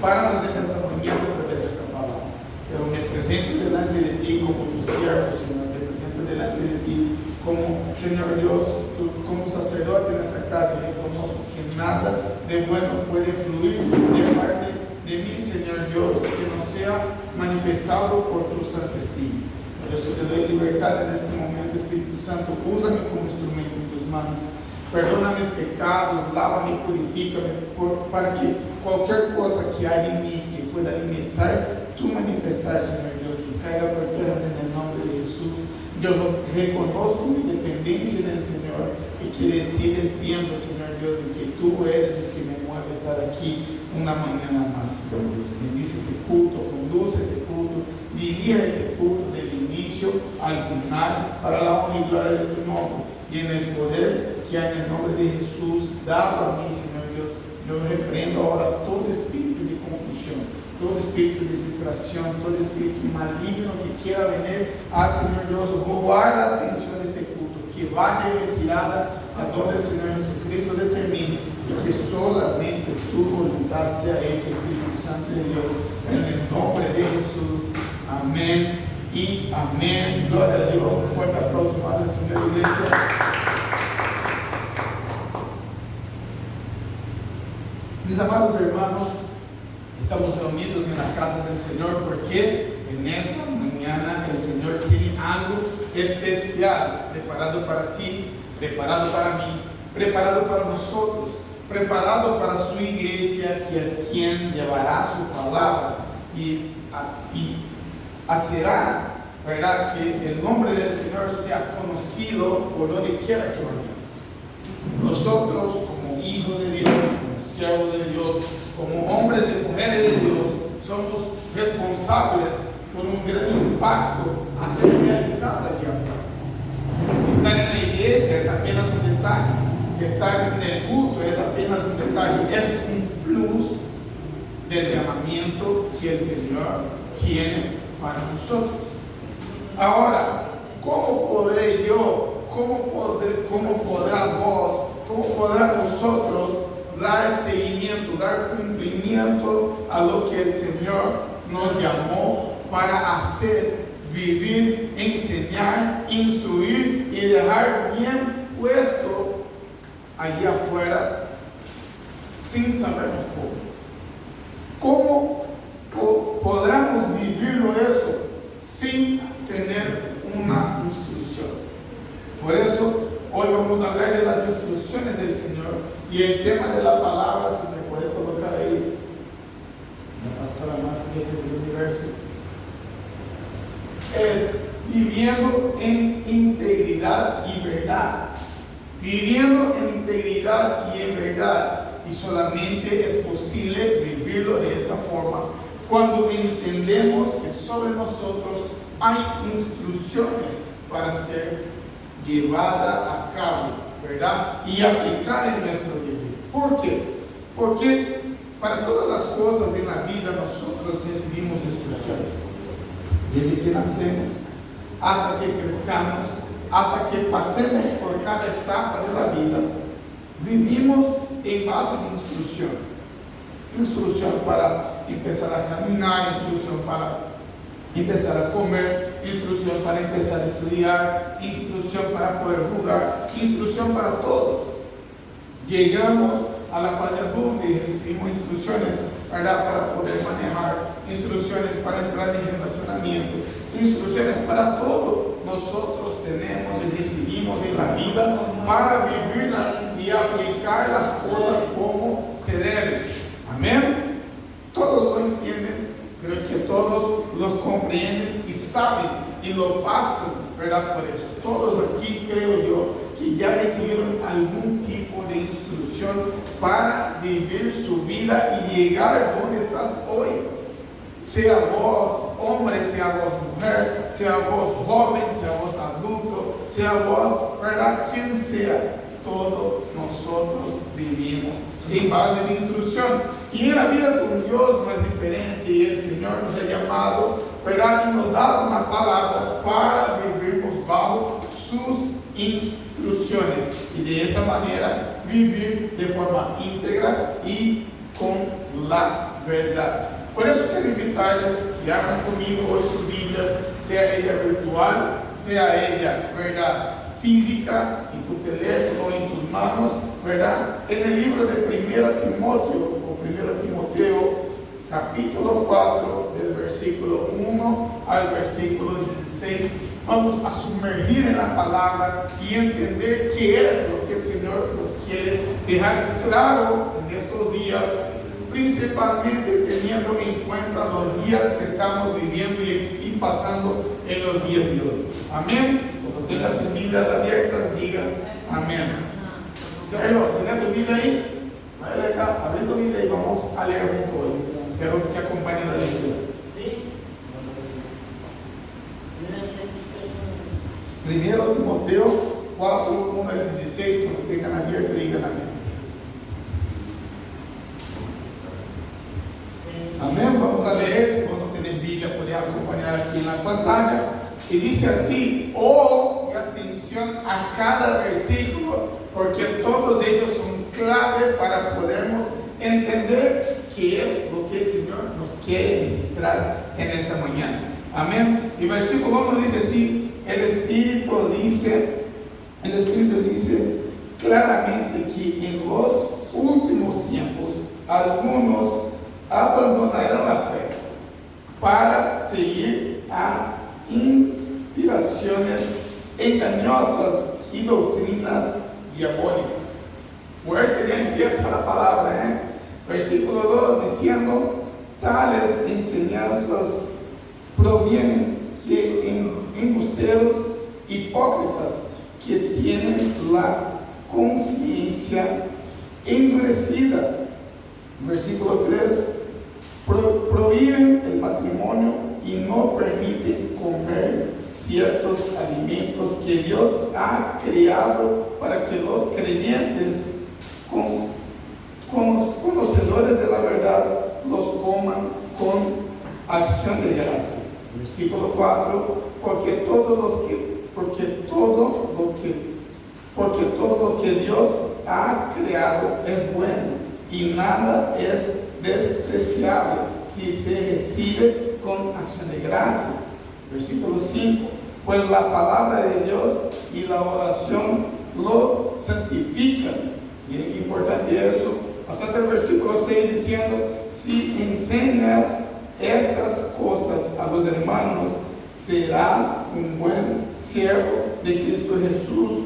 Prepáranos en esta mañana a través de esta palabra. Pero me presento delante de ti como tu siervo, Señor. Me presento delante de ti como, Señor Dios, como sacerdote en esta casa. Y reconozco que nada de bueno puede fluir de parte de mí, Señor Dios, que no sea manifestado por tu Santo Espíritu. Por eso te doy libertad en este momento, Espíritu Santo. Úsame como instrumento en tus manos. Perdona mis pecados, lávame, purifícame, para que cualquier cosa que haya en mí que pueda limitar tu manifestar, Señor Dios, que caiga por tierra en el nombre de Jesús. Yo reconozco mi dependencia en el Señor y que de ti dependo, Señor Dios, de que tú eres el que me mueve a estar aquí una mañana más, Señor Dios. Bendice este culto, conduce este culto, dirige este culto del inicio al final para la honra y gloria de tu nombre y en el poder que hay en el nombre de Jesús dado a mí, Señor Dios. Yo reprendo ahora todo espíritu de confusión, todo espíritu de distracción, todo espíritu maligno que quiera venir a, Señor Dios, robar la atención de este culto, que vaya retirada a donde el Señor Jesucristo determine y que solamente tu voluntad sea hecha, Espíritu Santo de Dios, en el nombre de Jesús. Amén y amén. Gloria a Dios. Un fuerte aplauso más al Señor, iglesia. Mis amados hermanos, estamos reunidos en la casa del Señor porque en esta mañana el Señor tiene algo especial preparado para ti, preparado para mí, preparado para nosotros, preparado para su iglesia, que es quien llevará su palabra y hacerá, ¿verdad?, que el nombre del Señor sea conocido por donde quiera que vayamos. Nosotros, como hijos de Dios, siervos de Dios, como hombres y mujeres de Dios, somos responsables por un gran impacto a ser realizado aquí afuera. Estar en la iglesia es apenas un detalle, estar en el culto es apenas un detalle, es un plus del llamamiento que el Señor tiene para nosotros. Ahora, ¿cómo podré yo, cómo podrá vos, cómo podrán nosotros dar seguimiento, dar cumplimiento a lo que el Señor nos llamó para hacer, vivir, enseñar, instruir y dejar bien puesto allí afuera sin saber cómo? ¿Cómo podremos vivirlo eso sin tener una instrucción? Por eso hoy vamos a hablar de las instrucciones del Señor. Y el tema de la palabra, si me puede colocar ahí, la pastora más vieja del universo, es viviendo en integridad y verdad. Viviendo en integridad y en verdad. Y solamente es posible vivirlo de esta forma cuando entendemos que sobre nosotros hay instrucciones para ser llevada a cabo, ¿verdad? Y aplicar en nuestro vivir. ¿Por qué? Porque para todas las cosas en la vida nosotros recibimos instrucciones. Desde que nacemos, hasta que crezcamos, hasta que pasemos por cada etapa de la vida, vivimos en base de instrucción. Instrucción para empezar a caminar, instrucción para empezar a comer, instrucción para empezar a estudiar, instrucción para poder jugar, instrucción para todos. Llegamos a la fase adulta y recibimos instrucciones, ¿verdad?, para poder manejar, instrucciones para entrar en relacionamiento, instrucciones para todo. Nosotros tenemos y recibimos en la vida para vivirla y aplicar las cosas como se debe. Amén. Todos lo entienden. Creo que todos lo comprenden y saben y lo pasan, ¿verdad? Por eso, todos aquí creo yo que ya recibieron algún tipo de instrucción para vivir su vida y llegar donde estás hoy. Sea vos hombre, sea vos mujer, sea vos joven, sea vos adulto, sea vos, ¿verdad?, quien sea, todos nosotros vivimos en base de instrucción. Y en la vida con Dios no es diferente. Y el Señor nos ha llamado, ¿verdad?, y nos da una palabra para vivirnos bajo sus instrucciones. Y de esta manera vivir de forma íntegra y con la verdad. Por eso quiero invitarles que abran conmigo hoy sus Biblias, sea ella virtual, sea ella, ¿verdad?, física, en tu teléfono, en tus manos, ¿verdad? En el libro de 1 Timoteo, o 1 Timoteo, capítulo 4, del versículo 1 al versículo 16, vamos a sumergir en la palabra y entender qué es lo que el Señor nos quiere dejar claro en estos días, principalmente teniendo en cuenta los días que estamos viviendo y pasando en los días de hoy. Amén. Cuando tengas sus Biblias abiertas, digan amén. Sergio, ¿tienes tu Biblia ahí? Váyale acá, abre tu Biblia y vamos a leer juntos hoy. Quiero que acompañen la lectura. Sí. 1 Timoteo 4, 1 al 16, cuando tengan abierto, digan amén. Amén. Vamos a leer, si vos no tenés Biblia, podés acompañar aquí en la pantalla. Y dice así: oh, y atención a cada versículo, porque todos ellos son clave para podernos entender qué es lo que el Señor nos quiere ministrar en esta mañana. Amén. Y versículo 1 dice así: el Espíritu dice claramente que en los últimos tiempos algunos abandonarán la fe para seguir a inspiraciones engañosas y doctrinas diabólicas. Fuerte ya empieza la palabra, Versículo 2 diciendo: tales enseñanzas provienen de embusteros hipócritas que tienen la conciencia endurecida. Versículo 3: prohíben el matrimonio y no permiten comer ciertos alimentos que Dios ha creado para que los creyentes conocedores de la verdad los coman con acción de gracias. Versículo 4: porque todo lo que Dios ha creado es bueno y nada es despreciable si se recibe con acción de gracias. Versículo 5: pues la palabra de Dios y la oración lo santifican. Miren qué importante eso. Pasando el versículo 6 diciendo: si enseñas estas cosas a los hermanos, serás un buen siervo de Cristo Jesús,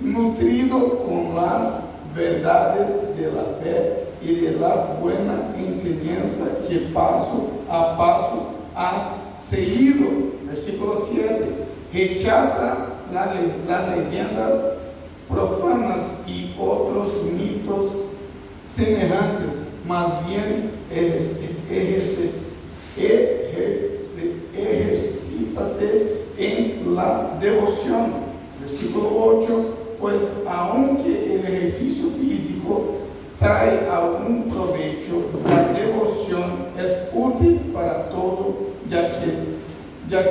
nutrido con las verdades de la fe y de la buena enseñanza que paso a paso has seguido. Versículo 7: rechaza las leyendas profanas y otros mitos semejantes, más bien ejercítate en la devoción. Versículo 8: pues aunque el ejercicio físico trae algún provecho, la devoción es útil para todo, ya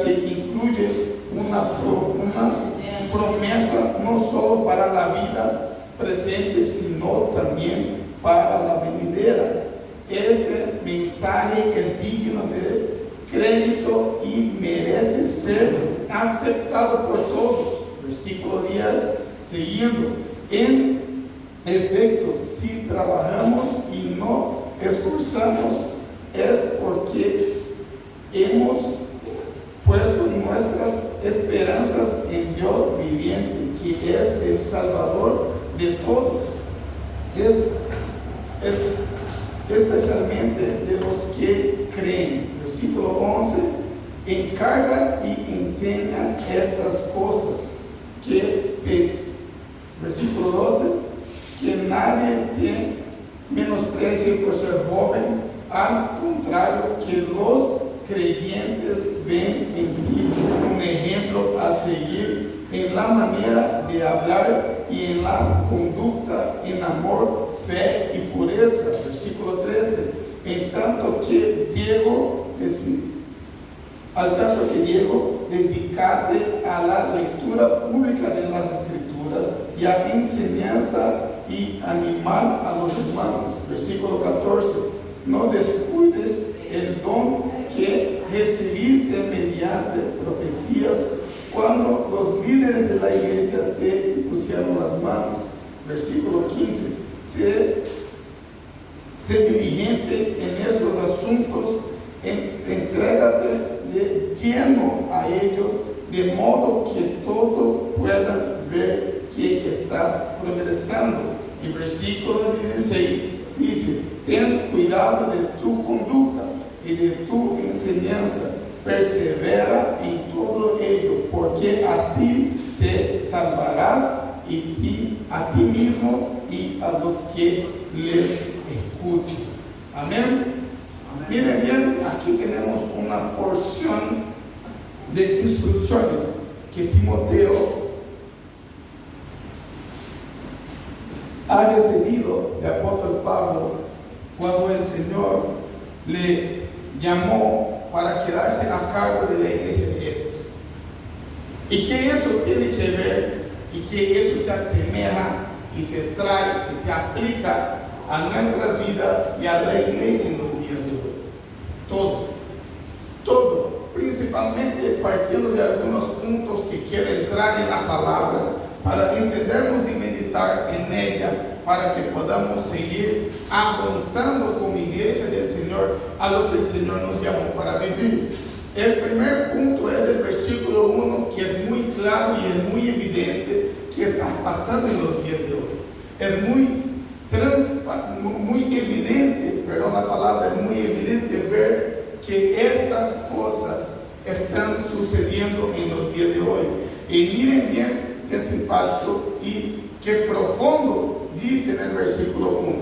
que incluye una promesa no solo para la vida presente, sino también para la venidera. Este mensaje es digno de crédito y merece ser aceptado por todos. Versículo 10, siguiendo: en efecto, si trabajamos y no esforzamos, es porque hemos puesto nuestras esperanzas en Dios viviente, que es el Salvador de todos, especialmente de los que creen. Versículo 11: encarga y enseña estas cosas, versículo 12: que nadie te menosprecie por ser joven, al contrario, que los creyentes ven en ti un ejemplo a seguir en la manera de hablar y en la conducta, en amor, fe y pureza. Versículo 13: en tanto que Diego, dedícate a la lectura pública de las Escrituras y a enseñanza y animar a los hermanos. Versículo 14. No descuides el don que recibiste mediante profecías cuando los líderes de la iglesia te pusieron las manos. Versículo 15. Sé diligente en estos asuntos, entrégate de lleno a ellos, de modo que todos puedan ver que estás progresando. Y versículo 16 dice: ten cuidado de tu conducta y de tu enseñanza, persevera en todo ello, porque así te salvarás a ti mismo y a los que les escuchan. Amén. Miren bien, aquí tenemos una porción de instrucciones que Timoteo ha recibido del apóstol Pablo cuando el Señor le llamó para quedarse a cargo de la iglesia de Éfeso. Y que eso tiene que ver y que eso se asemeja y se trae y se aplica a nuestras vidas y a la iglesia en los días de hoy. Todo, principalmente partiendo de algunos puntos que quiero entrar en la palabra para entendernos y meditar en ella, para que podamos seguir avanzando como iglesia del Señor a lo que el Señor nos llamó para vivir. El primer punto es el versículo 1, que es muy claro y es muy evidente que está pasando en los días de hoy. Es muy evidente, perdón la palabra, es muy evidente ver que estas cosas están sucediendo en los días de hoy. Y miren bien ese impacto y qué profundo dice en el versículo 1.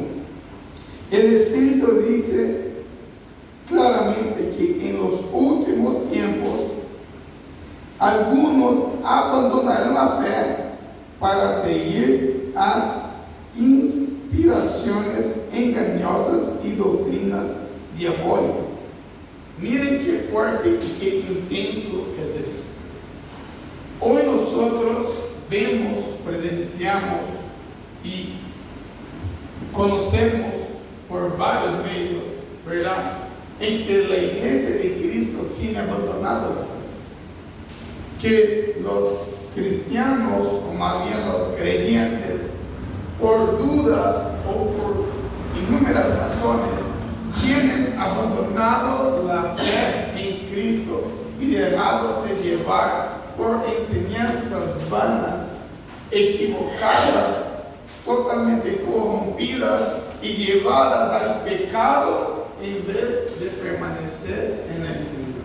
El Espíritu dice claramente que en los últimos tiempos algunos abandonarán la fe para seguir a inspiraciones engañosas y doctrinas diabólicas. Miren qué fuerte y qué intenso es eso. Hoy nosotros vemos, presenciamos y conocemos por varios medios, ¿verdad?, en que la iglesia de Cristo tiene abandonado la fe. Que los cristianos, o más bien los creyentes, por dudas o por innumerables razones, tienen abandonado la fe en Cristo y dejadose llevar por enseñanzas vanas, equivocadas, totalmente corrompidas y llevadas al pecado en vez de permanecer en el Señor.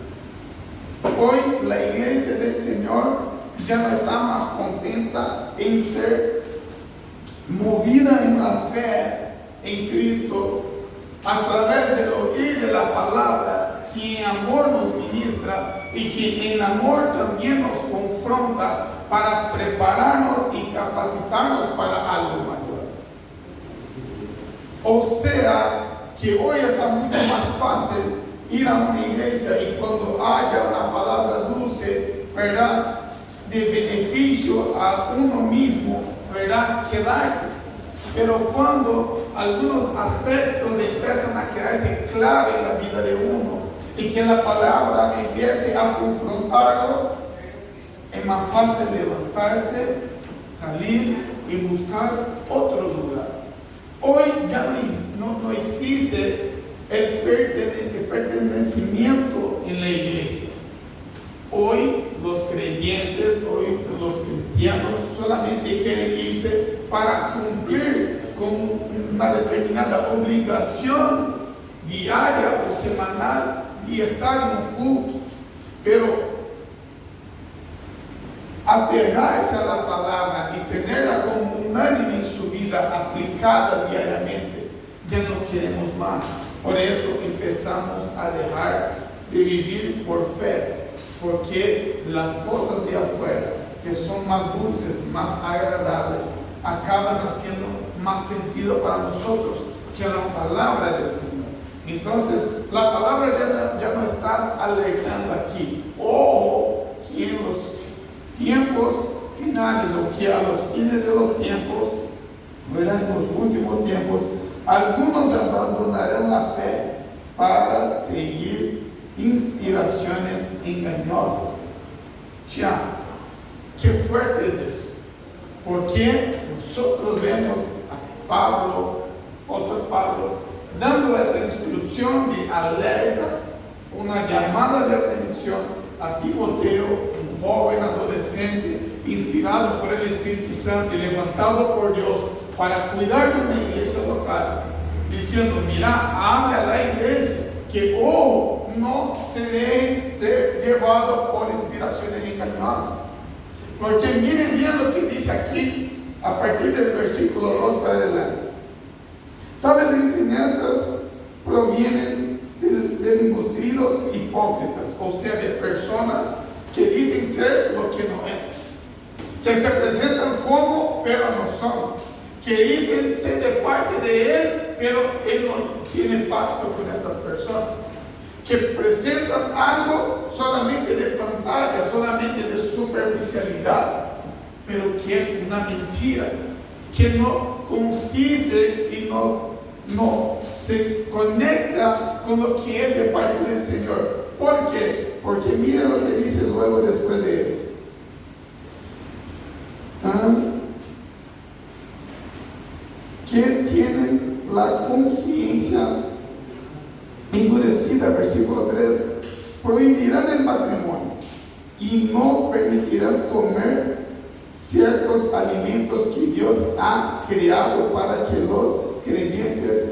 Hoy la iglesia del Señor ya no está más contenta en ser movida en la fe en Cristo a través del oír de la palabra, que en amor nos ministra y que en amor también nos confronta para prepararnos y capacitarnos para algo mayor. O sea, que hoy está mucho más fácil ir a una iglesia y cuando haya una palabra dulce, ¿verdad?, de beneficio a uno mismo, ¿verdad?, quedarse. Pero cuando algunos aspectos empiezan a quedarse clave en la vida de uno y que la palabra empiece a confrontarlo, es más fácil levantarse, salir y buscar otro lugar. Hoy ya no existe el pertenecimiento en la iglesia. Hoy los creyentes, hoy los cristianos solamente quieren irse para cumplir con una determinada obligación diaria o semanal de estar en un culto. Pero aferrarse a la palabra y tenerla como unánime en su vida, aplicada diariamente, ya no queremos más. Por eso empezamos a dejar de vivir por fe, porque las cosas de afuera, que son más dulces, más agradables, acaban haciendo más sentido para nosotros que la palabra del Señor. Entonces, la palabra ya no estás alertando aquí. Ojo, que en los tiempos finales, o que a los fines de los tiempos, ¿verdad? En los últimos tiempos, algunos abandonarán la fe para seguir inspiraciones engañosas. Ya, qué fuerte es eso. Porque nosotros vemos a Pablo, apóstol Pablo, dando esta instrucción de alerta, una llamada de atención a Timoteo, un joven adolescente, inspirado por el Espíritu Santo y levantado por Dios para cuidar de una iglesia local, diciendo: mira, hable a la iglesia que no se deje ser llevado por inspiraciones engañosas. Porque miren bien lo que dice aquí a partir del versículo 2 para adelante. Tales enseñanzas provienen de industridos hipócritas, o sea, de personas que dicen ser lo que no es, que se presentan como pero no son, que dicen ser de parte de Él, pero Él no tiene pacto con estas personas, que presentan algo solamente de pantalla, solamente de superficialidad, pero que es una mentira, que no consiste y no se conecta con lo que es de parte del Señor. ¿Por qué? Porque mira lo que dice luego después de eso. Que tienen la conciencia endurecida, versículo 3, prohibirán el matrimonio y no permitirán comer ciertos alimentos que Dios ha creado para que los creyentes,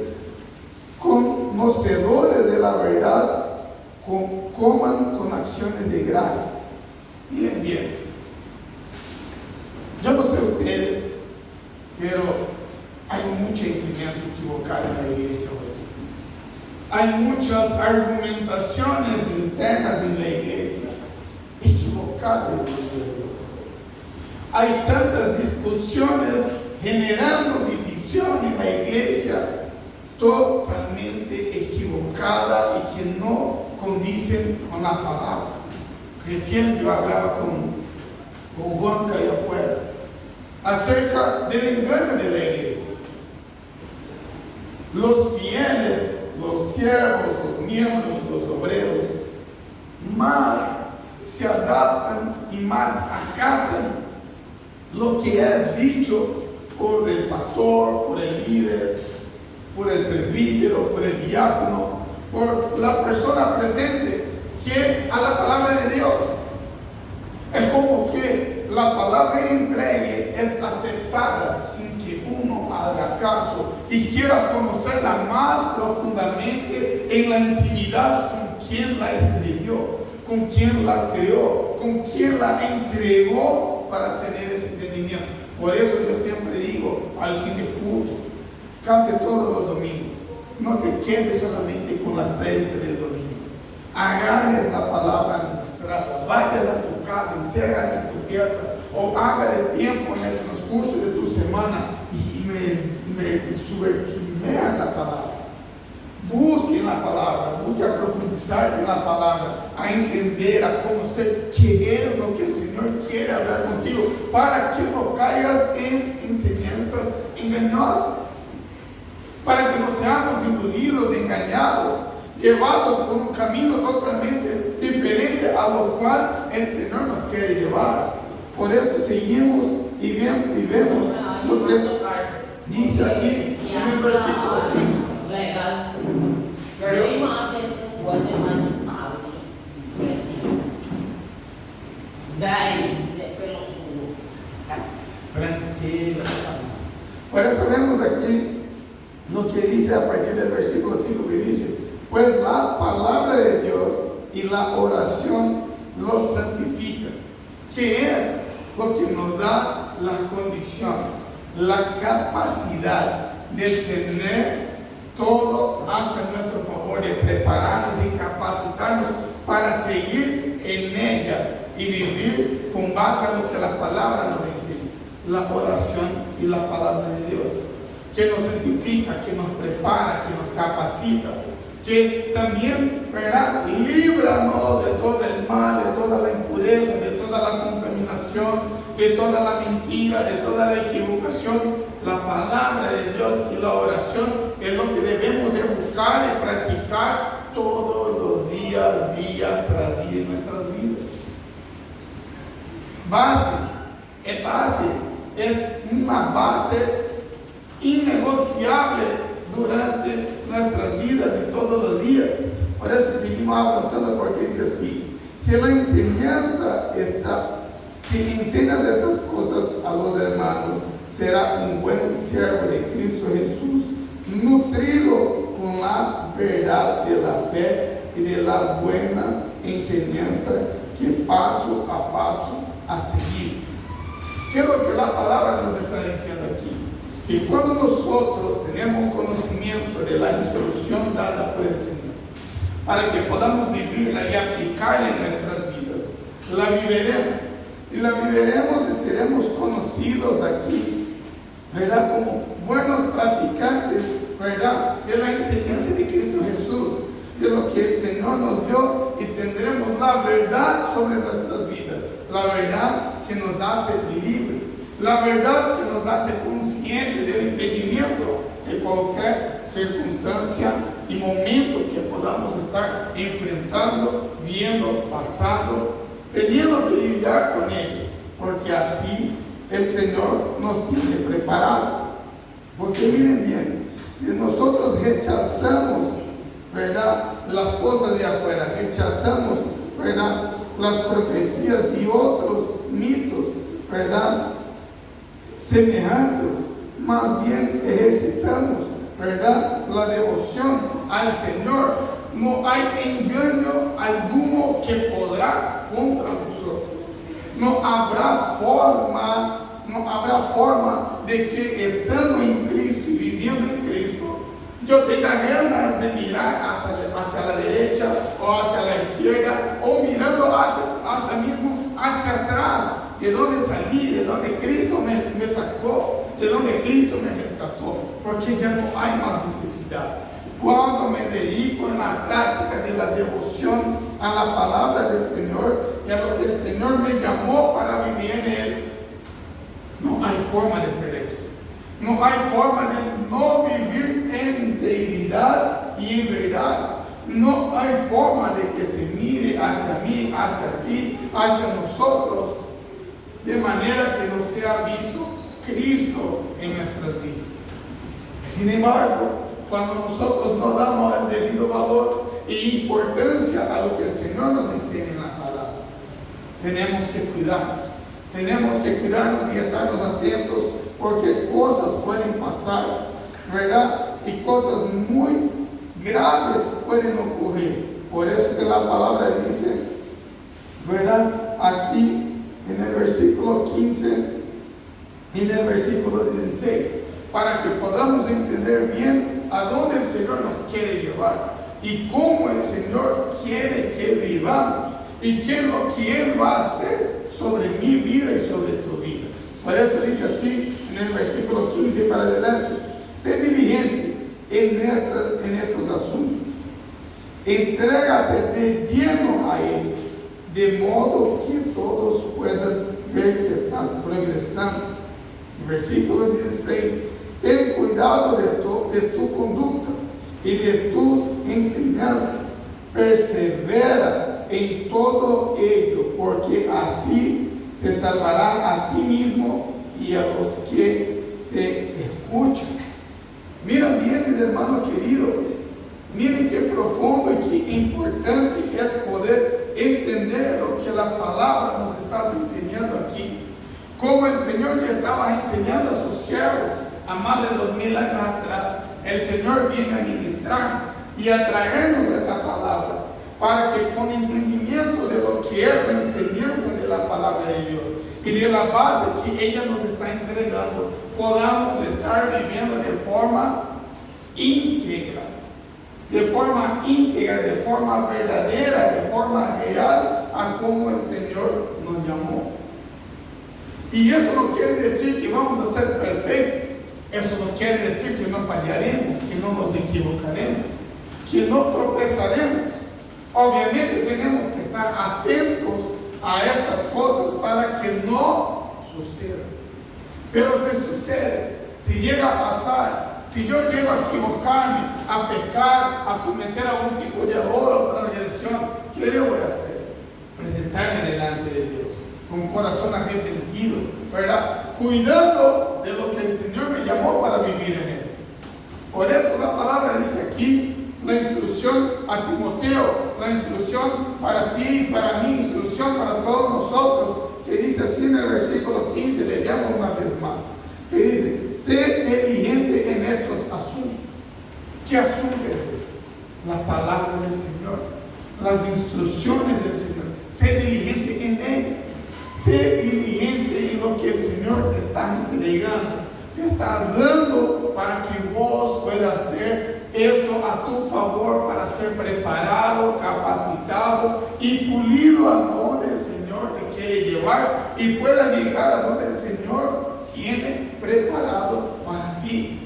conocedores de la verdad, coman con acciones de gracias. Miren bien, yo no sé ustedes, pero hay mucha enseñanza equivocada en la iglesia hoy. Hay muchas argumentaciones internas en la iglesia equivocadas en la iglesia. Hay tantas discusiones generando división en la iglesia totalmente equivocada y que no condicen con la palabra. Recién yo hablaba con Juanca allá afuera acerca del engaño de la iglesia. Los fieles, los siervos, los miembros, los obreros, más se adaptan y más acatan lo que es dicho por el pastor, por el líder, por el presbítero, por el diácono, por la persona presente, que a la palabra de Dios. Es como que la palabra entregue es aceptada sin que uno haga caso y quiera conocerla más profundamente en la intimidad con quien la escribió, con quien la creó, con quien la entregó para tener ese entendimiento. Por eso yo siempre digo al fin de culto, casi todos los domingos, no te quedes solamente con la prédica del domingo. Agarres la palabra ministrada, vayas a tu casa, enciérrate en tu pieza, o haga de tiempo en el transcurso de tu semana y me sumerja la palabra. Busque en la palabra, busque a profundizar en la palabra, a entender, a conocer qué es lo que el Señor quiere hablar contigo, para que no caigas en enseñanzas engañosas, para que no seamos inducidos, engañados, llevados por un camino totalmente diferente a lo cual el Señor nos quiere llevar. Por eso seguimos y vemos lo que dice aquí en el versículo 5. Por eso vemos aquí lo que dice a partir del versículo 5, que dice: pues la palabra de Dios y la oración los santifican, que es lo que nos da la condición, la capacidad de tener todo hacia nuestro favor, de prepararnos y capacitarnos para seguir en ellas y vivir con base a lo que la palabra nos enseña, la oración y la palabra de Dios, que nos santifica, que nos prepara, que nos capacita, que también, ¿verdad?, líbranos de todo el mal, de toda la impureza, de toda la contaminación, de toda la mentira, de toda la equivocación. la palabra de Dios y la oración es lo que debemos de buscar y practicar todos los días, día tras día en nuestras vidas. Es una base innegociable durante nuestras vidas y todos los días. Por eso seguimos avanzando, porque dice así: si enseñas estas cosas a los hermanos, será un buen siervo de Cristo Jesús, nutrido con la verdad de la fe y de la buena enseñanza que paso a paso a seguir. ¿Qué es lo que la palabra nos está diciendo aquí? Que cuando nosotros tenemos conocimiento de la instrucción dada por el Señor, para que podamos vivirla y aplicarla en nuestras vidas, la viviremos. Y la viviremos y seremos conocidos aquí, ¿verdad? Como buenos practicantes, ¿verdad? De la enseñanza de Cristo Jesús, de lo que el Señor nos dio, y tendremos la verdad sobre nuestras vidas, la verdad que nos hace libres, la verdad que nos hace conscientes del entendimiento de cualquier circunstancia y momento que podamos estar enfrentando, viendo, pasando, teniendo que lidiar con ellos, porque así el Señor nos tiene preparado. Porque miren bien, si nosotros rechazamos, ¿verdad?, las cosas de afuera, rechazamos, ¿verdad?, las profecías y otros mitos, ¿verdad?, semejantes, más bien ejercitamos, ¿verdad?, la devoción al Señor, no hay engaño alguno que podrá contra nosotros. No habrá forma de que estando en Cristo y viviendo en Cristo, yo tenga ganas de mirar hacia la derecha o hacia la izquierda, o mirando hasta mismo hacia atrás, de donde salí, de donde Cristo me sacó, de donde Cristo me rescató, porque ya no hay más necesidad. Cuando me dedico en la práctica de la devoción a la palabra del Señor y a lo que el Señor me llamó para vivir en Él, no hay forma de perderse. No hay forma de no vivir en integridad y en verdad. No hay forma de que se mire hacia mí, hacia ti, hacia nosotros, de manera que no sea visto Cristo en nuestras vidas. Sin embargo, cuando nosotros no damos el debido valor e importancia a lo que el Señor nos enseña en la palabra, tenemos que cuidarnos y estarnos atentos, porque cosas pueden pasar, ¿verdad? Y cosas muy graves pueden ocurrir. Por eso que la palabra dice, ¿verdad?, aquí en el versículo 15 y en el versículo 16, para que podamos entender bien a dónde el Señor nos quiere llevar y cómo el Señor quiere que vivamos y qué es lo que Él va a hacer sobre mi vida y sobre tu vida. Por eso dice así en el versículo 15 para adelante: sé diligente en estos asuntos, entrégate de lleno a ellos, de modo que todos puedan ver que estás progresando. Versículo 16: ten cuidado de tu conducta y de tus enseñanzas, persevera en todo ello, porque así te salvarán a ti mismo y a los que te escuchan. Miren bien, mis hermanos queridos, miren qué profundo y qué importante es poder entender lo que la palabra nos está enseñando aquí. Como el Señor ya estaba enseñando a sus siervos a más de 2000 años atrás, el Señor viene a ministrarnos y a traernos esta palabra, para que con entendimiento de lo que es la enseñanza de la palabra de Dios y de la base que ella nos está entregando, podamos estar viviendo de forma íntegra, de forma verdadera, de forma real, a como el Señor nos llamó. Y eso no quiere decir que vamos a ser perfectos. Eso no quiere decir que no fallaremos, que no nos equivocaremos, que no tropezaremos. Obviamente tenemos que estar atentos a estas cosas para que no sucedan. Pero si sucede, Si llega a pasar, si yo llego a equivocarme, a pecar, a cometer algún tipo de error o transgresión, ¿qué le voy a hacer? Presentarme delante de Dios con un corazón arrepentido, ¿verdad? Cuidando de lo que el Señor me llamó para vivir en Él. Por eso la palabra dice aquí, la instrucción a Timoteo, la instrucción para ti, para mí, instrucción para todos nosotros, que dice así en el versículo 15, le llamo una vez más, que dice, sé diligente en estos asuntos. ¿Qué asuntos es ese? La palabra del Señor, las instrucciones del Señor. Sé diligente en ella. Sé diligente en lo que el Señor te está entregando, te está dando para que vos puedas tener eso a tu favor para ser preparado, capacitado y pulido a donde el Señor te quiere llevar y pueda llegar a donde el Señor tiene preparado para ti.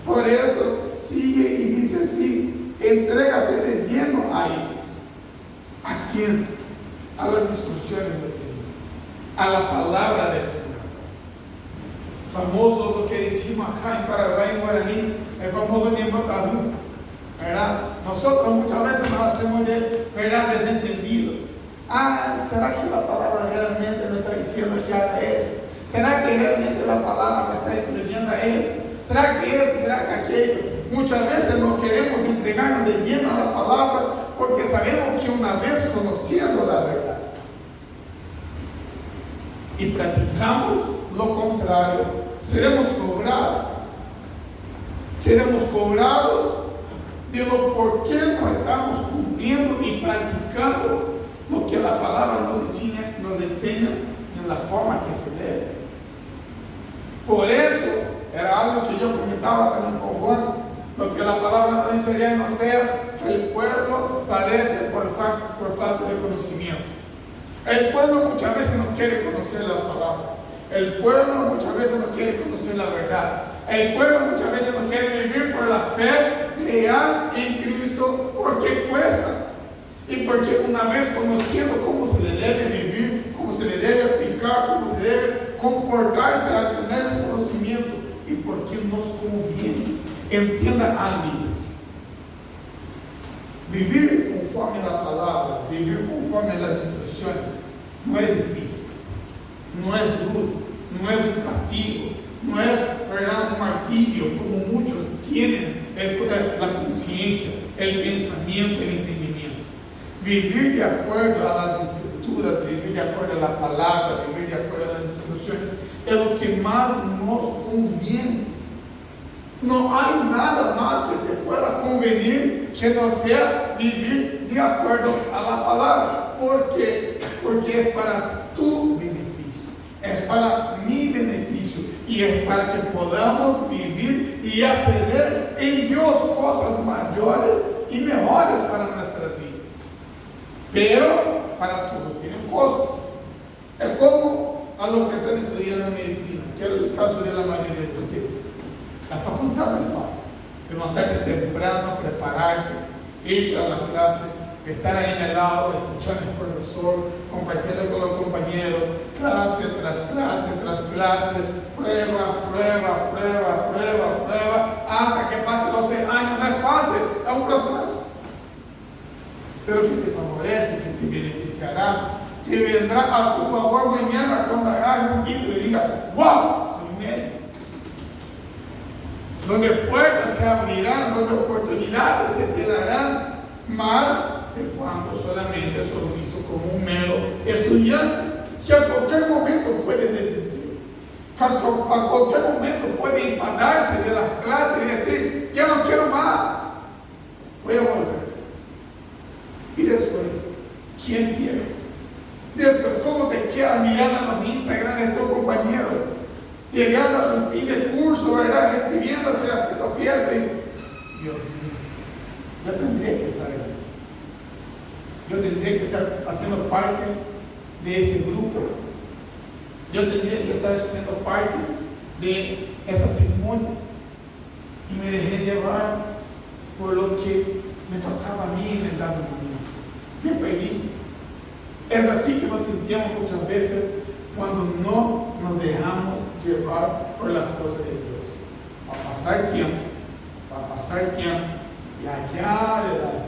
Por eso sigue y dice así, entrégate de lleno a ellos. ¿A quién? A las instrucciones del Señor, a la palabra del Señor. Famoso lo que decimos acá en Paraguay, en Guaraní, el famoso tiempo tabú, ¿verdad? Nosotros muchas veces nos hacemos ¿verdad? Desentendidos. ¿Será que la palabra realmente me está diciendo que haga eso? ¿Será que realmente la palabra me está instruyendo a eso? ¿Será que eso? ¿Será que aquello? Muchas veces no queremos entregarnos de lleno a la palabra porque sabemos que una vez conociendo la verdad y practicamos lo contrario, seremos cobrados. Seremos cobrados de lo por qué no estamos cumpliendo y practicando lo que la palabra nos enseña en la forma que se debe. Por eso, era algo que yo comentaba también con Juan, lo que la palabra nos dice allá en Oseas, que el pueblo padece por falta de conocimiento. El pueblo muchas veces no quiere conocer la palabra. El pueblo muchas veces no quiere conocer la verdad. El pueblo muchas veces no quiere vivir por la fe real en Cristo porque cuesta. Y porque una vez conociendo cómo se le debe vivir, cómo se le debe aplicar, cómo se debe comportarse al tener un conocimiento y porque nos conviene. Entienda algo, iglesia. Vivir conforme la palabra, vivir conforme las instrucciones, no es difícil, no es duro, no es un castigo, no es ¿verdad? Un martirio como muchos tienen la conciencia, el pensamiento, el entendimiento. Vivir de acuerdo a las escrituras, vivir de acuerdo a la palabra, vivir de acuerdo a las instrucciones, es lo que más nos conviene. No hay nada más que te pueda convenir que no sea vivir de acuerdo a la palabra. ¿Por qué? Porque es para tu beneficio, es para mi beneficio y es para que podamos vivir y acceder en Dios cosas mayores y mejores para nuestras vidas. Pero para todo tiene un costo. Es como a los que están estudiando medicina, que es el caso de la mayoría de ustedes. La facultad no es fácil. Levantarte temprano, prepararte, ir a la clase, estar ahí en el aula, escuchar al profesor, compartiendo con los compañeros, clase tras clase tras clase, prueba, hasta que pase los 6 años. No es fácil, es un proceso. Pero que te favorece, que te beneficiará, que vendrá a tu favor mañana cuando hagas un título y digas, wow, soy médico. Donde puertas se abrirán, donde oportunidades se te darán, más de cuando solamente sos visto como un mero estudiante, que a cualquier momento puede desistir, que a cualquier momento puede enfadarse de las clases y decir, ya no quiero más, voy a volver. Y después, ¿quién pierdes? Después, ¿cómo te quedas mirando los Instagram de tus compañeros? Llegando al fin del curso, ¿verdad? Recibiéndose, haciendo fiesta. Dios mío, yo tendría que estar ahí. Yo tendría que estar haciendo parte de este grupo. Yo tendría que estar siendo parte de esta ceremonia. Y me dejé llevar por lo que me tocaba a mí en el dado momento. Me perdí. Es así que nos sentíamos muchas veces cuando no nos dejamos llevar por las cosas de Dios. pasar tiempo, y allá adelante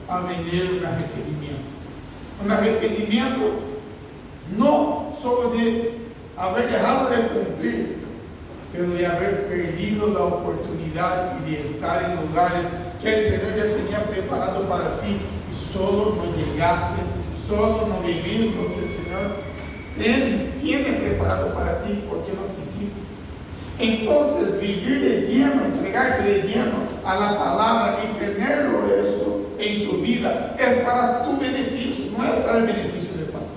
va a venir un arrepentimiento. Un arrepentimiento no solo de haber dejado de cumplir, pero de haber perdido la oportunidad y de estar en lugares que el Señor ya tenía preparado para ti y solo no llegaste, solo no vivís lo que el Señor tiene preparado para ti porque no quisiste. Entonces, vivir de lleno, entregarse de lleno a la palabra y tenerlo eso en tu vida es para tu beneficio, no es para el beneficio del pastor.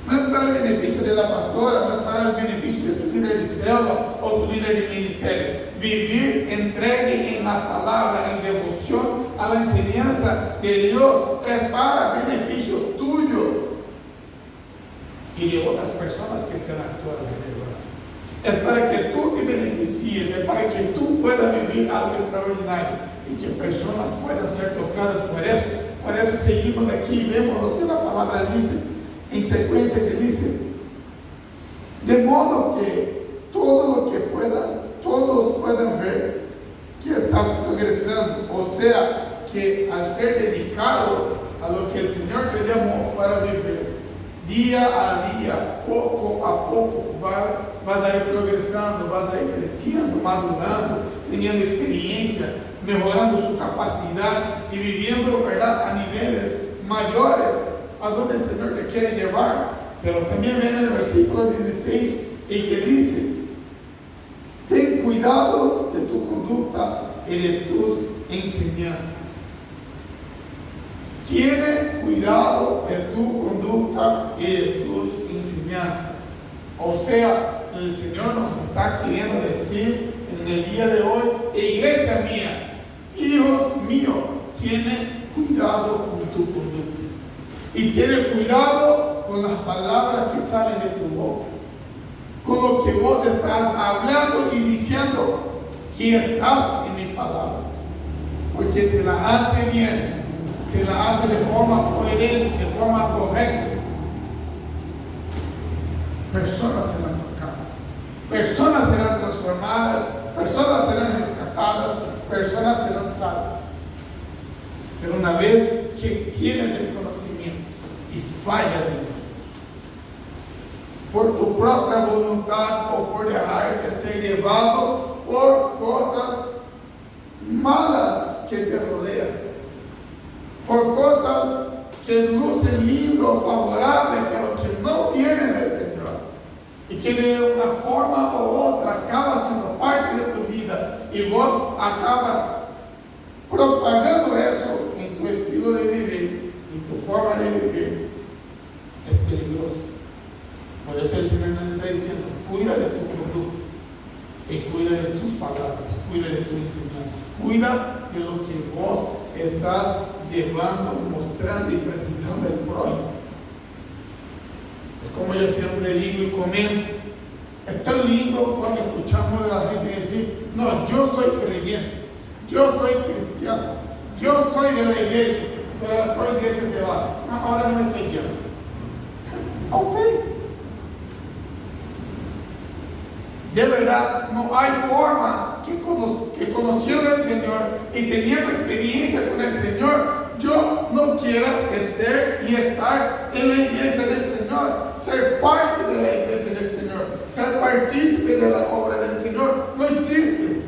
No es para el beneficio de la pastora, no es para el beneficio de tu líder de célula o tu líder de ministerio. Vivir entregue en la palabra, en devoción a la enseñanza de Dios es para beneficio tuyo y de otras personas que estén a tu alrededor. Es para que tú te beneficies, es para que tú puedas vivir algo extraordinario y que personas puedan ser tocadas por eso. Por eso seguimos aquí y vemos lo que la palabra dice en secuencia, que dice: de modo que todo lo que todos puedan ver que estás progresando, o sea, que al ser dedicado a lo que el Señor te llamó para vivir, día a día, poco a poco, vas a ir progresando, vas a ir creciendo, madurando, teniendo experiencia, mejorando su capacidad y viviendo, ¿verdad?, a niveles mayores a donde el Señor te quiere llevar. Pero también viene el versículo 16 y que dice: ten cuidado de tu conducta y de tus enseñanzas. Tiene cuidado de tu conducta y de tus enseñanzas. O sea, el Señor nos está queriendo decir en el día de hoy: iglesia mía, hijos míos, tiene cuidado con tu conducta. Y tiene cuidado con las palabras que salen de tu boca, con lo que vos estás hablando y diciendo, que estás en mi palabra. Porque se la hace bien, se la hace de forma coherente, de forma correcta, personas serán tocadas, personas serán transformadas, personas serán rescatadas, personas serán salvas. Pero una vez que tienes el conocimiento y fallas en él, por tu propia voluntad o por dejarte ser llevado por cosas malas que te rodean, por cosas que lucen lindo, favorable, pero que no vienen del Señor, y que de una forma u otra acaba siendo parte de tu vida, y vos acabas propagando eso en tu estilo de vivir, en tu forma de vivir, es peligroso. Por eso el Señor nos está diciendo: cuida de tu conducta y cuida de tus palabras, cuida de tu enseñanza, cuida de lo que vos estás llevando, mostrando y presentando al prójimo. Es como yo siempre digo y comento: es tan lindo cuando escuchamos a la gente decir: no, yo soy creyente, yo soy cristiano, yo soy de la iglesia. Pero ¿a cuál iglesia te vas? No, ahora no me estoy yendo. Ok. De verdad, no hay forma que conociendo al Señor y teniendo experiencia con el Señor, yo no quiera ser y estar en la iglesia del Señor, ser parte de la iglesia del Señor, ser partícipe de la obra del Señor. No existe.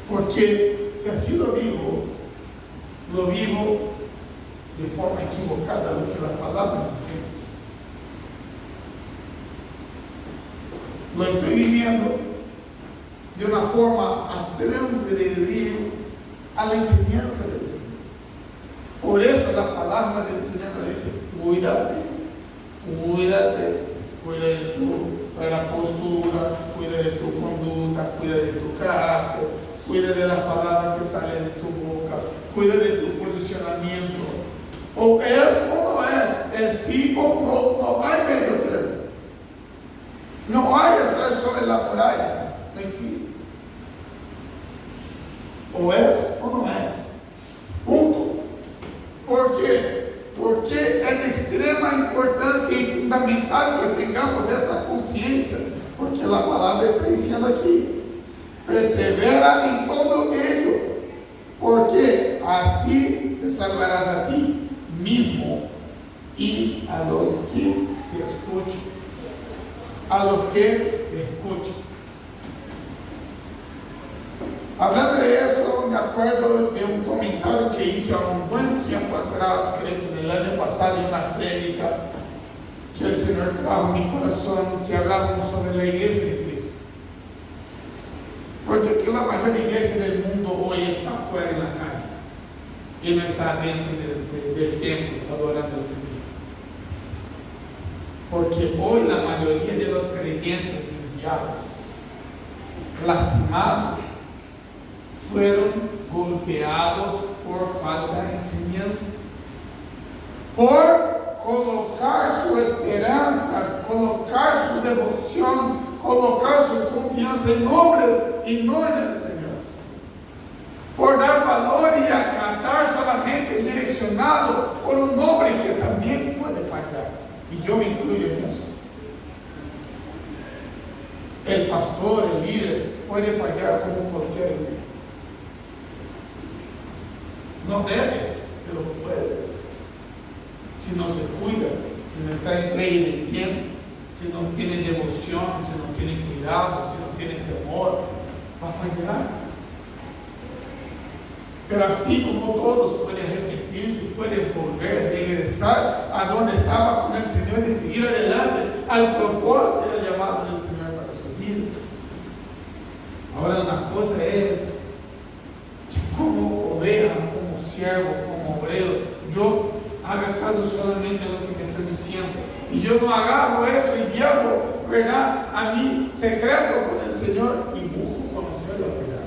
Porque si así lo vivo de forma equivocada lo que la palabra me enseña. Lo estoy viviendo de una forma a transgredir a la enseñanza del Señor. Por eso la palabra del Señor nos dice: cuídate, cuida de tu postura, cuida de tu conducta, cuida de tu carácter, cuida de las palabras que salen de tu boca, cuida de tu posicionamiento. O es o no es sí o no, no hay medio termo. No hay estar sobre la muralla, no existe. O es o no es. Punto. ¿Por qué? Porque es de extrema importancia y fundamental que tengamos esta conciencia, porque la palabra está diciendo aquí obra en todo ello, porque así te salvarás a ti mismo y a los que te escuchan. A los que te escuchan. Hablando de eso, me acuerdo de un comentario que hice hace un buen tiempo atrás, creo que en el año pasado, en una prédica que el Señor trajo en mi corazón, que hablábamos sobre la iglesia de Cristo. Porque aquí la mayor iglesia del mundo hoy está afuera en la calle y no está dentro del templo adorando al Señor. Porque hoy la mayoría de los creyentes desviados, lastimados, fueron golpeados por falsa enseñanza, por colocar su esperanza, colocar su devoción, colocar su confianza en hombres y no en el Señor, por dar valor y acatar solamente direccionado por un hombre que también puede fallar, y yo me incluyo en eso. El pastor, el líder, puede fallar como cualquier uno. No debes, pero puede. Si no se cuida, si no está entregue de tiempo, si no tiene devoción, si no tiene cuidado, si no tiene temor, va a fallar. Pero así como todos pueden repetirse, pueden volver, regresar a donde estaba con el Señor y seguir adelante al propósito y al llamado del Señor para su vida. Ahora una cosa es que como oveja, como siervo, como obrero, yo haga caso solamente a lo que me están diciendo. Y yo no agarro eso y llevo, ¿verdad?, a mi secreto con el Señor y busco conocer la verdad.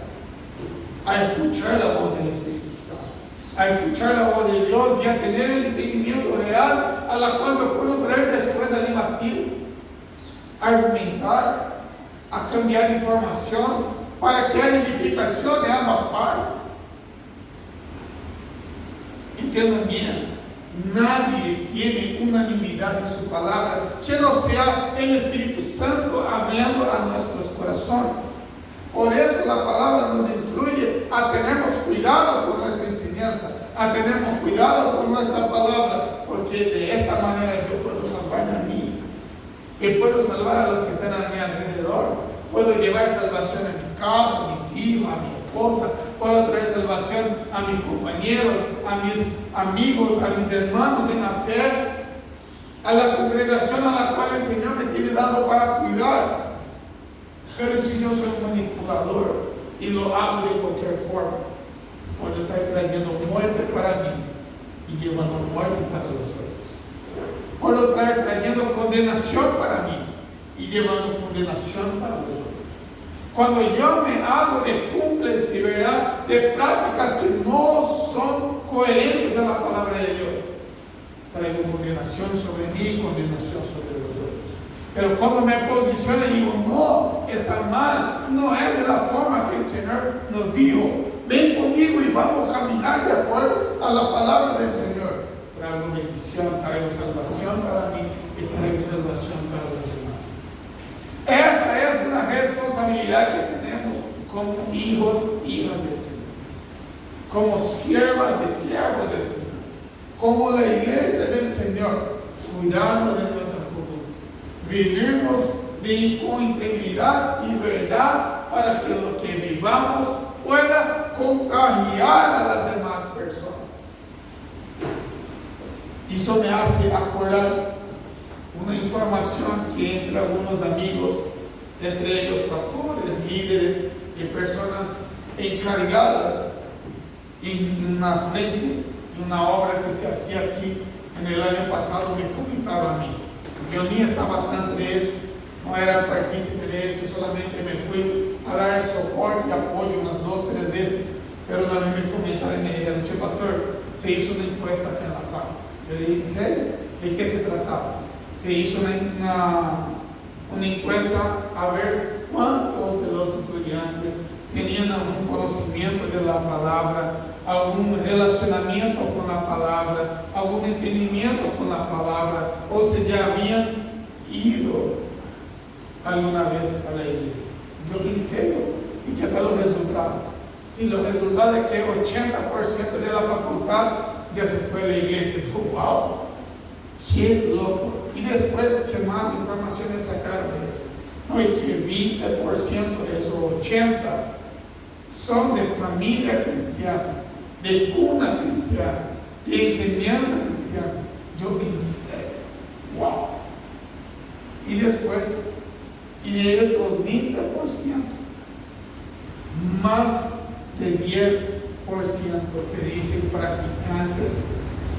A escuchar la voz del Espíritu Santo, a escuchar la voz de Dios y a tener el entendimiento real a la cual me puedo traer después a debatir, a argumentar, a cambiar información para que haya edificación de ambas partes. Entiendan bien, nadie tiene unanimidad en su palabra que no sea el Espíritu Santo hablando a nuestros corazones. Por eso la palabra nos instruye a tenernos cuidado con nuestra enseñanza, a tenernos cuidado con nuestra palabra, porque de esta manera yo puedo salvarme a mí, y puedo salvar a los que están a mi alrededor, puedo llevar salvación a mi casa, a mis hijos, a mi esposa, puedo traer salvación a mis compañeros, a mis amigos, a mis hermanos en la fe, a la congregación a la cual el Señor me tiene dado para cuidar. Pero si yo soy un manipulador y lo hago de cualquier forma, puedo estar trayendo muerte para mí y llevando muerte para los otros. Puedo estar trayendo condenación para mí y llevando condenación para los otros. Cuando yo me hago de cómplice, ¿verdad?, de prácticas que no son coherentes a la palabra de Dios, traigo condenación sobre mí y condenación sobre los otros. Pero cuando me posiciono y digo, no, está mal, no es de la forma que el Señor nos dijo, ven conmigo y vamos a caminar de acuerdo a la palabra del Señor. Traigo bendición, traigo salvación para mí y traigo salvación para los demás. Esa es una responsabilidad que tenemos como hijos e hijas del Señor, como siervas y siervos del Señor, como la iglesia del Señor, cuidando de nuestra conducta, vivirnos con integridad y verdad para que lo que vivamos pueda contagiar a las demás personas. Eso me hace acordar una información que entre algunos amigos, entre ellos pastores, líderes y personas encargadas en una frente, en una obra que se hacía aquí en el año pasado, me comentaron a mí. Yo ni estaba tanto de eso, no era partícipe de eso, solamente me fui a dar soporte y apoyo unas 2 o 3 veces, pero una vez me comentaron y me dijeron, che pastor, se hizo una encuesta aquí en la FAC. Yo le dije, ¿en serio? ¿De qué se trataba? Se hizo una encuesta a ver cuántos de los estudiantes tenían algún conocimiento de la palabra, algún relacionamiento con la palabra, algún entendimiento con la palabra, o si ya habían ido alguna vez a la iglesia. Yo, ¿en serio? ¿Y qué tal los resultados? Si los resultados es que 80% de la facultad ya se fue a la iglesia. ¡Wow! ¡Qué loco! Y después, ¿qué más informaciones sacaron de eso? No, y que 20% de esos 80% son de familia cristiana, de cuna cristiana, de enseñanza cristiana. Yo pensé, wow. Y después, y de estos 20%, más de 10% se dicen practicantes,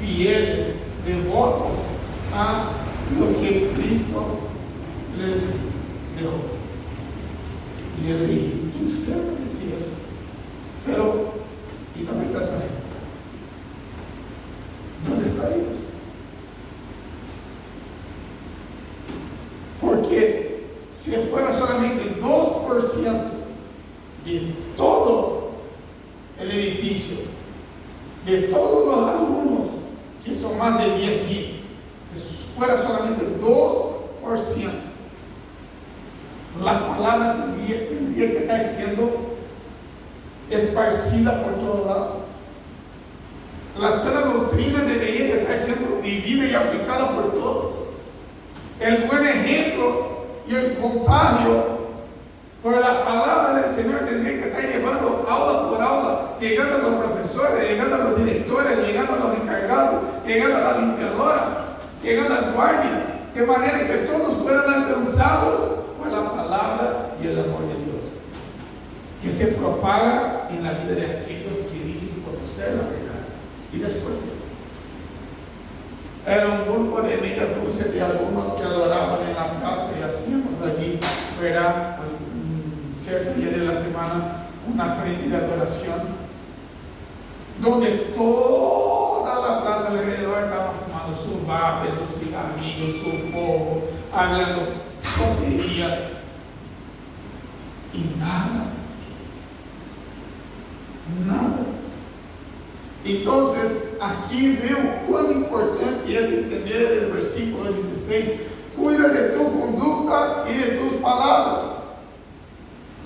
fieles, devotos a lo que Cristo les dejó. Y yo le dije, ¿en serio decía eso? Pero, ¿y dónde está esa gente? ¿Dónde está ellos? Porque si fuera solamente el 2% de todo el edificio, de todos los alumnos, que son más de 10,000, si fuera solamente el 2%, la palabra tendría que estar siendo esparcida por todo lado. La sana doctrina debería de estar siendo vivida y aplicada por todos. El buen ejemplo y el contagio por la palabra del Señor tendría que estar llevando aula por aula, llegando a los profesores, llegando a los directores, llegando a los encargados, llegando a la limpiadora, llegando al guardia, de manera que todos fueran alcanzados por la palabra y el amor de Dios, que se propaga en la vida de aquellos que dicen conocer la verdad. Y después, era un grupo de media dúcia de alumnos que adoraban en la casa y hacíamos allí, ¿verdad?, un cierto día de la semana, una frente de adoración, donde toda la plaza alrededor estaba fumando sus vapes, sus cigarrillos, su polvo, hablando tonterías y nada. Entonces, aquí veo cuán importante es entender el versículo 16. Cuida de tu conducta y de tus palabras.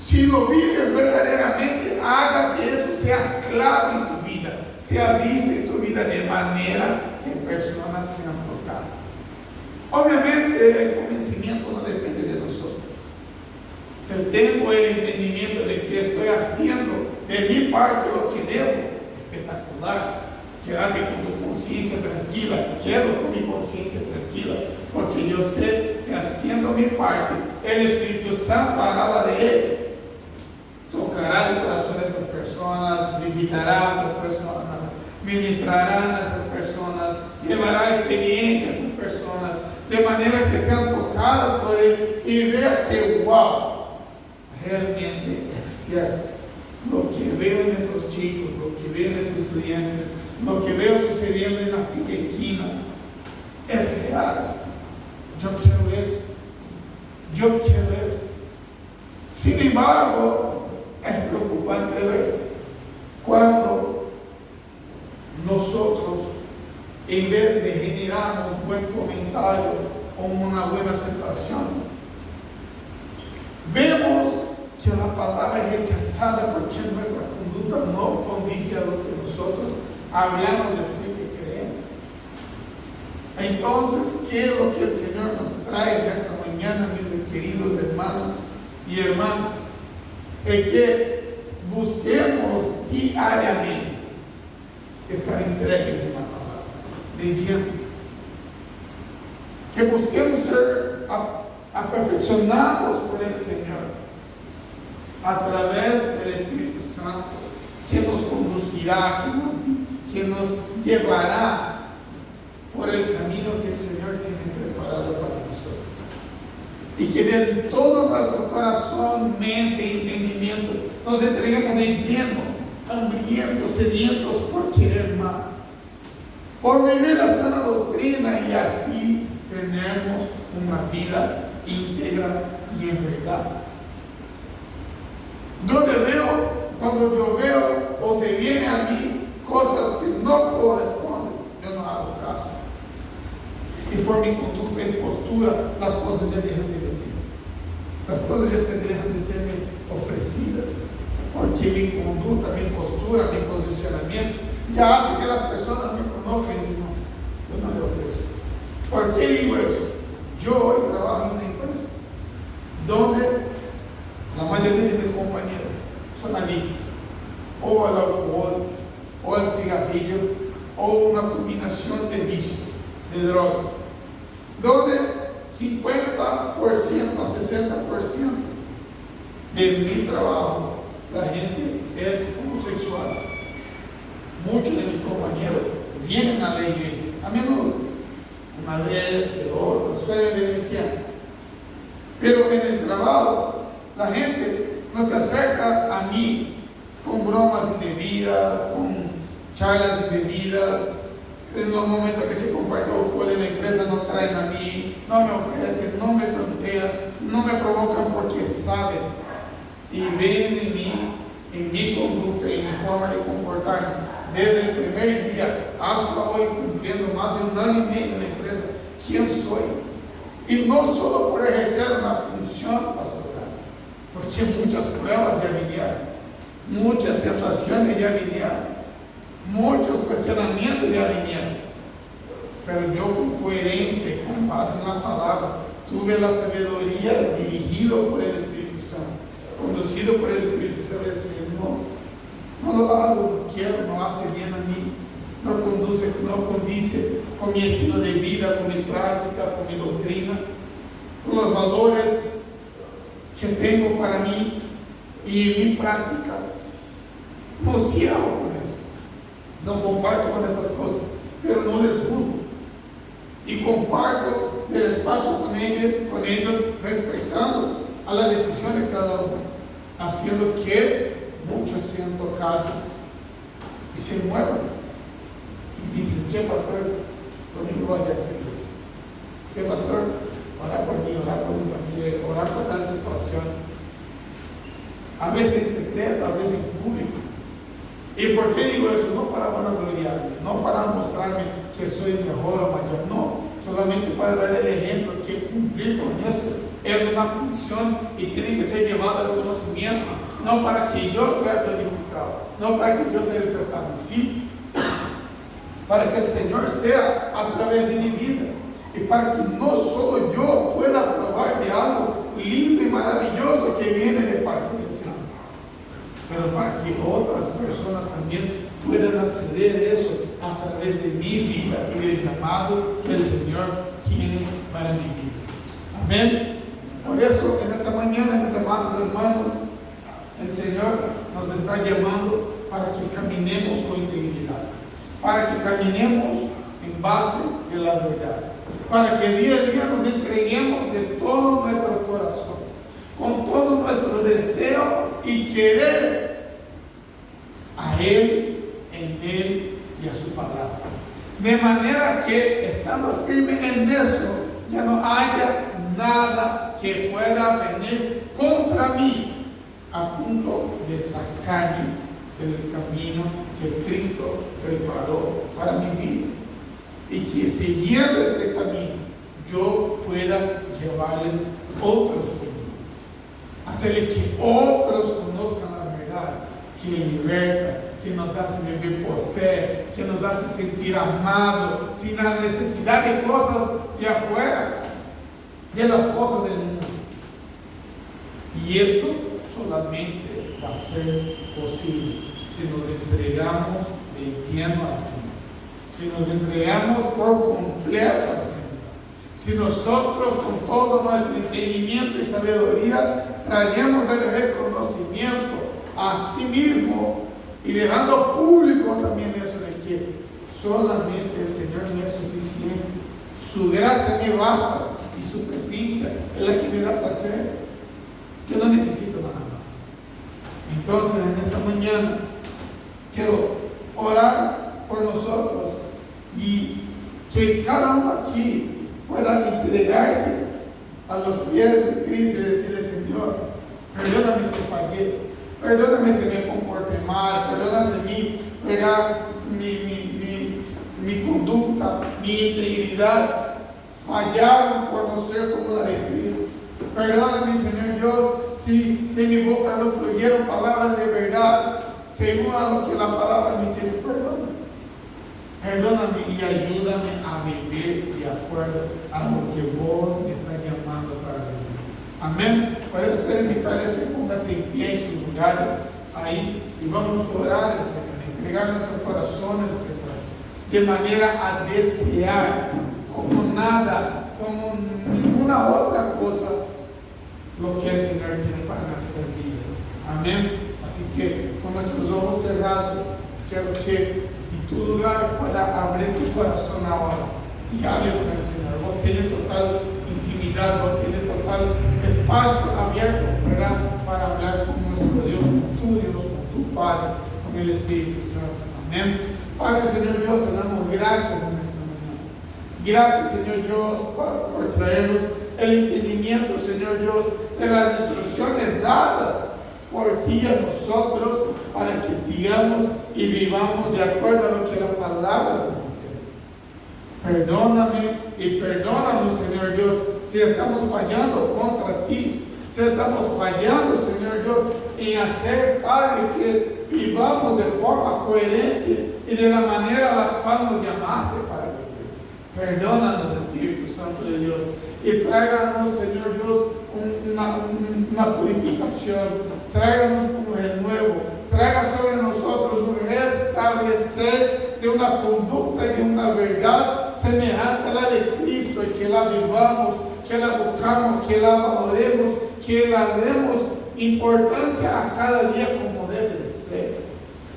Si lo vives verdaderamente, haga que eso sea claro en tu vida, sea visto en tu vida de manera que personas sean tocadas. Obviamente, el convencimiento no depende de nosotros. Si tengo el entendimiento de que estoy haciendo de mi parte lo que debo, espectacular. Quédate con tu conciencia tranquila, quedo con mi conciencia tranquila, porque yo sé que haciendo mi parte, el Espíritu Santo hará la de Él. Tocará el corazón de estas personas, visitará a estas personas, ministrará a estas personas, llevará experiencia a estas personas, de manera que sean tocadas por Él y vean que, wow, realmente es cierto. Lo que veo en esos chicos, lo que veo en esos estudiantes, lo que veo sucediendo en la esquina es real. Yo quiero eso. Sin embargo, es preocupante ver cuando nosotros, en vez de generarnos buen comentario o una buena aceptación, vemos que la palabra es rechazada porque nuestra conducta no condice a lo que nosotros hablamos y así que creemos. Entonces, ¿qué es lo que el Señor nos trae en esta mañana, mis queridos hermanos y hermanas? Es que busquemos diariamente estar entregues en la palabra, leyendo. Que busquemos ser aperfeccionados por el Señor a través del Espíritu Santo, que nos conducirá, que nos llevará por el camino que el Señor tiene preparado para nosotros. Y que de todo nuestro corazón, mente y entendimiento nos entreguemos de lleno, hambrientos, sedientos por querer más, por vivir la sana doctrina y así tenemos una vida íntegra y en verdad. Cuando yo veo o se viene a mí cosas que no corresponden, yo no hago caso. Y por mi conducta y postura, las cosas ya dejan de venir. Las cosas ya se dejan de serme ofrecidas. porque mi conducta, mi postura, mi posicionamiento ya hace que las personas me conozcan y dicen, no, yo no le ofrezco. ¿Por qué digo eso? Yo hoy trabajo en una empresa donde la mayoría de mis compañeros son adictos o al alcohol, o al cigarrillo, o una combinación de vicios, de drogas, donde 50% a 60% de mi trabajo, la gente es homosexual. Muchos de mis compañeros vienen a la iglesia, a menudo, una vez, de otra, suelen venir siempre. Pero en el trabajo, la gente no se acerca a mí con bromas indebidas, con charlas indebidas. En los momentos que se comparte alcohol en la empresa no traen a mí, no me ofrecen, no me plantean, no me provocan porque saben y ven en mí, en mi conducta y en mi forma de comportarme desde el primer día hasta hoy, cumpliendo más de 1 año y medio en la empresa, quién soy. Y no solo por ejercer una función pastoral, porque muchas pruebas ya vinieron, muchas tentaciones ya vinieron, muchos cuestionamientos ya vinieron, pero yo con coherencia y con base en la palabra tuve la sabiduría dirigido por el Espíritu Santo, conducido por el Espíritu Santo, de decir, no lo hago, no quiero, no hace bien a mí, no condice con mi estilo de vida, con mi práctica, con mi doctrina, con los valores que tengo para mí y en mi práctica. No cierro con eso, no comparto con esas cosas, pero no les juzgo y comparto el espacio con ellos respetando a la decisión de cada uno, haciendo que muchos sean tocados y se muevan y dicen, che pastor, domingo vaya a tu iglesia, che pastor, orar por mí, orar por mi familia, orar por tal situación, a veces en secreto, a veces en público. ¿Y por qué digo eso? No para vanagloriarme, no para mostrarme que soy mejor o mayor, no, solamente para darle el ejemplo que cumplir con esto es una función y tiene que ser llevada al conocimiento, no para que yo sea glorificado, no para que yo sea exaltado, sí, para que el Señor sea a través de mi vida y para que no solo yo pueda probar de algo lindo y maravilloso que viene de parte del Señor, pero para que otras personas también puedan acceder a eso a través de mi vida y del llamado que el Señor tiene para mi vida. Amén. Por eso, en esta mañana, mis amados hermanos, el Señor nos está llamando para que caminemos con integridad, para que caminemos en base de la verdad, para que día a día nos entreguemos de todo nuestro corazón, con todo nuestro deseo y querer a Él, en Él y a su palabra. De manera que, estando firme en eso, ya no haya nada que pueda venir contra mí a punto de sacarme del camino que Cristo preparó para mi vida, y que siguiendo este camino yo pueda llevarles otros conmigo, hacerle que otros conozcan la verdad, que liberta, que nos hace vivir por fe, que nos hace sentir amados, sin la necesidad de cosas de afuera, de las cosas del mundo. Y eso solamente va a ser posible si nos entregamos de lleno al Señor, si nos entregamos por completo al Señor, si nosotros con todo nuestro entendimiento y sabiduría traemos el reconocimiento a sí mismo y dejando público también eso de que solamente el Señor me es suficiente, su gracia me basta y su presencia es la que me da placer. Yo no necesito nada más. Entonces, en esta mañana quiero orar por nosotros y que cada uno aquí pueda entregarse a los pies de Cristo y decirle, Señor, perdóname si fallé, perdóname si me comporté mal, perdóname si mi conducta, mi integridad fallaron por no ser como la de Cristo. Perdóname, Señor Dios, si de mi boca no fluyeron palabras de verdad, según a lo que la palabra me dice, perdóname. Perdóname y ayúdame a vivir de acuerdo a lo que vos me estás llamando para vivir. Amén. Por eso quiero invitarles a que pónganse en pie en sus lugares ahí y vamos a orar al Señor, entregar nuestro corazón al Señor, de manera a desear como nada, como ninguna otra cosa, lo que el Señor tiene para nuestras vidas. Amén. Así que con nuestros ojos cerrados, quiero que en tu lugar pueda abrir tu corazón ahora y hable con el Señor. Vos tienes total intimidad, vos tienes total espacio abierto, ¿verdad? Para hablar con nuestro Dios, con tu Dios, con tu Padre, con el Espíritu Santo. Amén. Padre, Señor Dios, te damos gracias en esta mañana. Gracias, Señor Dios, por traernos el entendimiento, Señor Dios, de las instrucciones dadas por ti a nosotros, para que sigamos y vivamos de acuerdo a lo que la palabra nos dice. Perdóname y perdónanos, Señor Dios, si estamos fallando contra ti, si estamos fallando, Señor Dios, en hacer, Padre, que vivamos de forma coherente y de la manera a la cual nos llamaste para vivir. Perdónanos, Espíritu Santo de Dios, y tráiganos, Señor Dios, una purificación, tráiganos un renuevo, traiga sobre nosotros un restablecer de una conducta y de una verdad semejante a la de Cristo, y que la vivamos, que la buscamos, que la valoremos, que la demos importancia a cada día como debe de ser.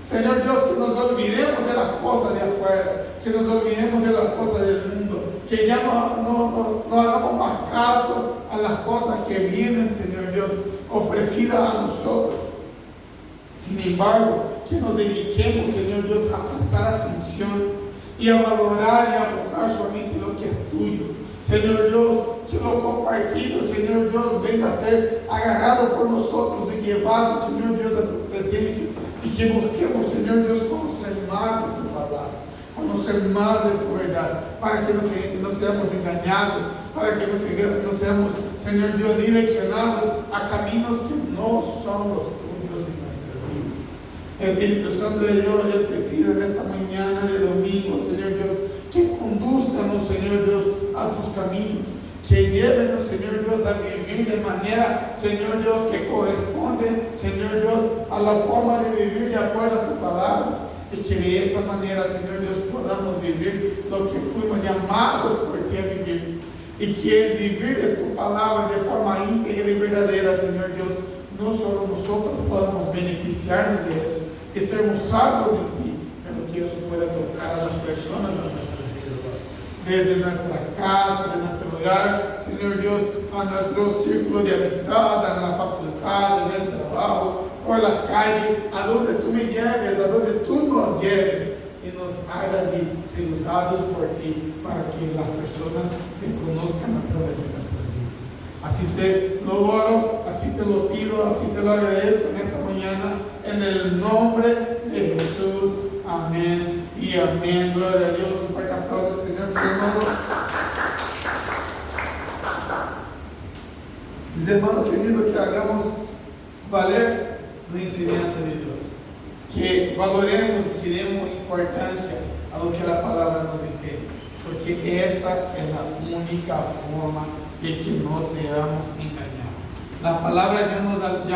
Señor Dios, que nos olvidemos de las cosas de afuera, que nos olvidemos de las cosas del mundo, que ya no hagamos más caso a las cosas que vienen, Señor Dios, ofrecidas a nosotros. Sin embargo, que nos dediquemos, Señor Dios, a prestar atención y a valorar y a buscar solamente lo que es tuyo. Señor Dios, que lo compartido, Señor Dios, venga a ser agarrado por nosotros y llevado, Señor Dios, a tu presencia, y que busquemos, Señor Dios, conocer más de tu palabra, conocer más de tu verdad, para que no seamos engañados, para que no seamos, Señor Dios, direccionados a caminos que no son los tuyos en nuestra vida. Espíritu Santo de Dios, yo te pido en esta mañana de domingo, Señor Dios, que conduzcanos, Señor Dios, a tus caminos, que llévenos, Señor Dios, a vivir de manera, Señor Dios, que corresponde, Señor Dios, a la forma de vivir de acuerdo a tu palabra, y que de esta manera, Señor Dios, podamos vivir lo que fuimos llamados por ti a vivir, y que vivir de tu palabra de forma íntegra y verdadera, Señor Dios, no solo nosotros podamos beneficiarnos de eso y sermos salvos de ti, pero que eso pueda tocar a las personas a nuestro alrededor, desde nuestra casa, de nuestro hogar, Señor Dios, a nuestro círculo de amistad, a la facultad, en el trabajo, por la calle, a donde tú me lleves, a donde tú nos lleves, y nos haga ser usados por ti, para que las personas te conozcan a través de nuestras vidas. Así te lo oro, así te lo pido, así te lo agradezco en esta mañana, en el nombre de Jesús. Amén y amén. Gloria a Dios. Un fuerte aplauso al Señor, mis hermanos. Mis hermanos queridos, que hagamos valer la enseñanza de Dios, que valoremos y que demos importancia a lo que la palabra nos enseña, porque esta es la única forma de que no seamos engañados. La palabra ya nos